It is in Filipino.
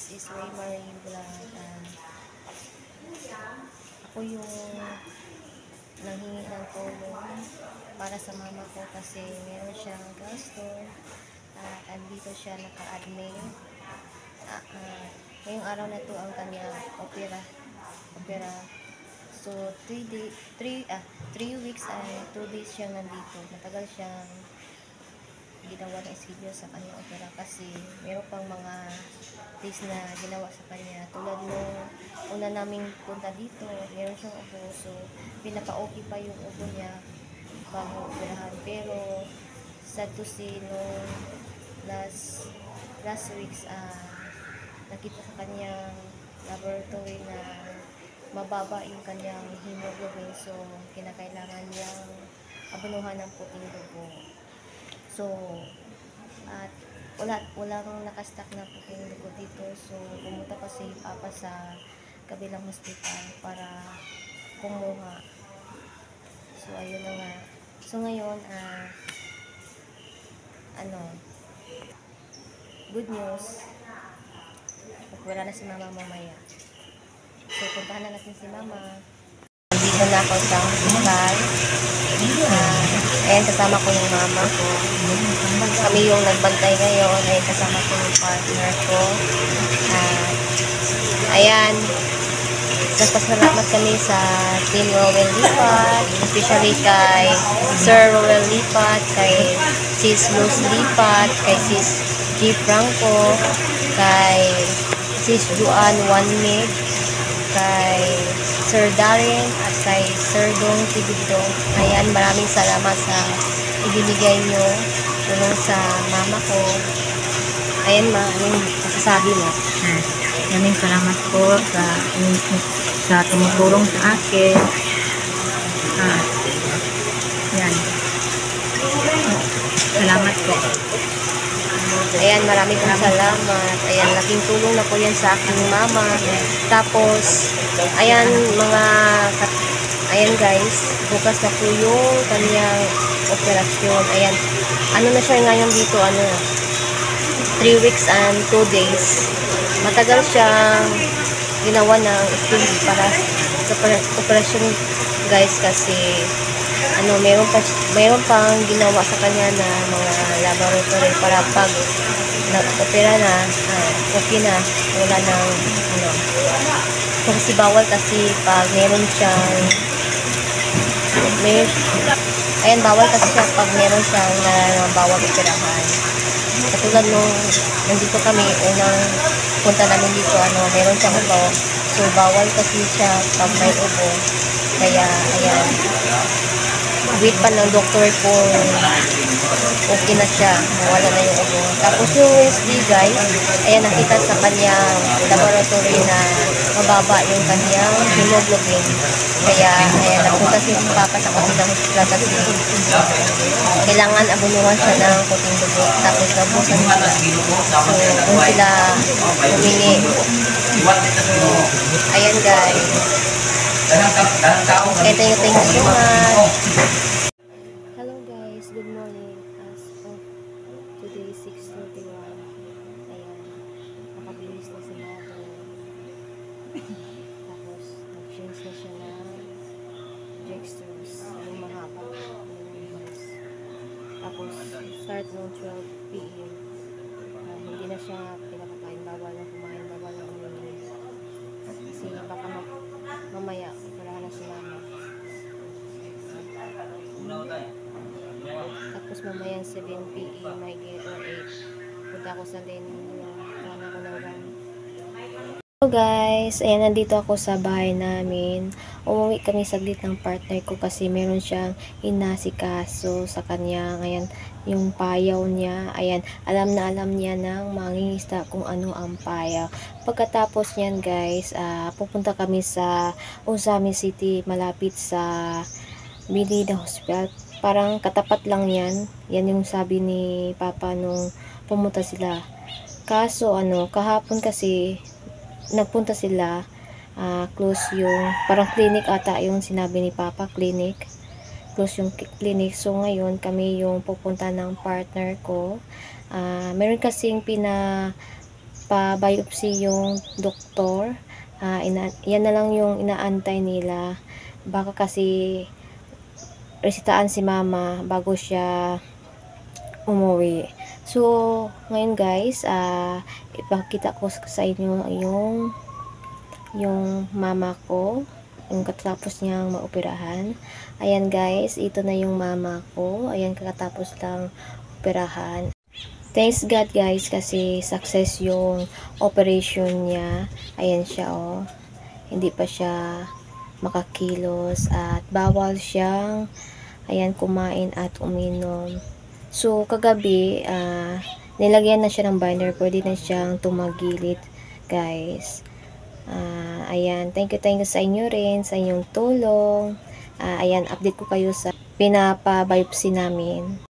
This is Ray Marie Vlog. Ako yung nanghingi ng tulong para sa mama ko kasi meron siyang gallstone at andito siya naka-admit. Ngayong araw na to ang kanyang opera. So 3 weeks and 2 days siya nandito. Matagal siyang ginawa ng schedule sa kanyang opera kasi meron pang mga days na ginawa sa kanya. Tulad nung una naming punta dito, meron siyang ubo. So, pinapa-okay pa yung ubo niya bago operahan. Pero, sad to say, nung last weeks, nakita sa kanyang laboratory na mababa yung kanyang hemoglobin. So, kinakailangan niyang abunuhan ng puting dugo. So, at walang nakastock na puting dugo dito. So, pumunta pa si Papa sa kabilang hospital para kumuha. So, ayun na nga. So, ngayon, good news. Wala na si Mama mamaya. So, puntahan na natin si Mama. Dito na ako sa hospital. Ayan, kasama ko yung mama ko. Kami yung nagbantay ngayon. Ayan, kasama ko yung partner ko. Ayan, nagpasalamat kami sa Team Rowell Lipat, especially kay Sir Rowell Lipat, kay Sis Luz Lipat, kay Sis G. Franco, kay Sis Juan Wanmig, kay Sir Darren at kay Sir Dong Tibidong. Ayan, maraming salamat sa ibinigay nyo tulong sa mama ko. Ayan ma, anong masasabi mo? Maraming salamat po sa tumutulong sa akin. Yan. Salamat po. Ayan, maraming salamat. Ayan, laking tulong na po yan sa aking mama. Tapos, ayan guys, bukas na po yung kanyang operasyon. Ayan, ano na siya ngayon dito, 3 weeks and 2 days. Matagal siyang ginawa ng schedule para sa operasyon guys kasi mayroon pang ginawa sa kanya na mga laboratory para pag nag-opera na, okay na, wala nang kasi bawal kasi pag meron siyang bawal kasi siya pag meron siyang bawal operahan. Katulad nung nandito kami, unang punta namin dito, meron siyang ubo. So, bawal kasi siya pag may ubo. Kaya, ayan, wait pa ng doktor kung okay na siya, wala na yung ubo. Tapos yung Wednesday guys, ayan, nakita sa kanyang laboratory na mababa yung kanyang hemoglobin. Kaya, ayan, napunta si Papa sa kabilang hospital kasi kailangan abunuhan siya ng puting dugo. Tapos nabusan sila. So, kung sila humingi. Ayan guys. Okay, thank you so much. Hello guys, good morning. As of today, 6:31. Ayan, nakabilis na si Mother. Tapos, nag-change na siya ng Dextrose, yung mahaba. Tapos, start noong 12 p.m. Hindi na siya pinapakain, bawal na kumain, bawal na uminom. Kasi baka mamaya, operahan na si Mama. Tapos mamayang 7 p.m. may gate or 8. Punta ako sa lane. Kuhan ako ng gun. Hello guys, ayan, nandito ako sa bahay namin. Umuwi kami saglit ng partner ko kasi meron siyang inasikaso sa kanya. Ayan, yung payaw niya. Ayan, alam niya ng mangingisda kung ano ang payaw. Pagkatapos niyan guys, pupunta kami sa Osami City, malapit sa Bilida Hospital. Parang katapat lang yan. Yan yung sabi ni Papa nung pumunta sila. Kaso kahapon kasi nagpunta sila, close yung, parang clinic ata yung sinabi ni Papa, close yung clinic. So ngayon kami yung pupunta ng partner ko. Meron kasing nagpa-biopsy yung doktor. Yan na lang yung inaantay nila. Baka kasi resitaan si mama bago siya umuwi. So, ngayon guys, ipakita ko sa inyo yung mama ko, yung katapos niyang maoperahan. Ayan guys, ito na yung mama ko. Ayan, kakatapos lang operahan. Thanks God guys kasi success yung operation niya. Ayan siya oh. Hindi pa siya makakilos at bawal siyang kumain at uminom. So kagabi nilagyan na siya ng binder, pwede na siyang tumagilid guys. Ayan, thank you sa inyo rin sa inyong tulong. Ayan, update ko kayo sa pinapa-biopsy namin.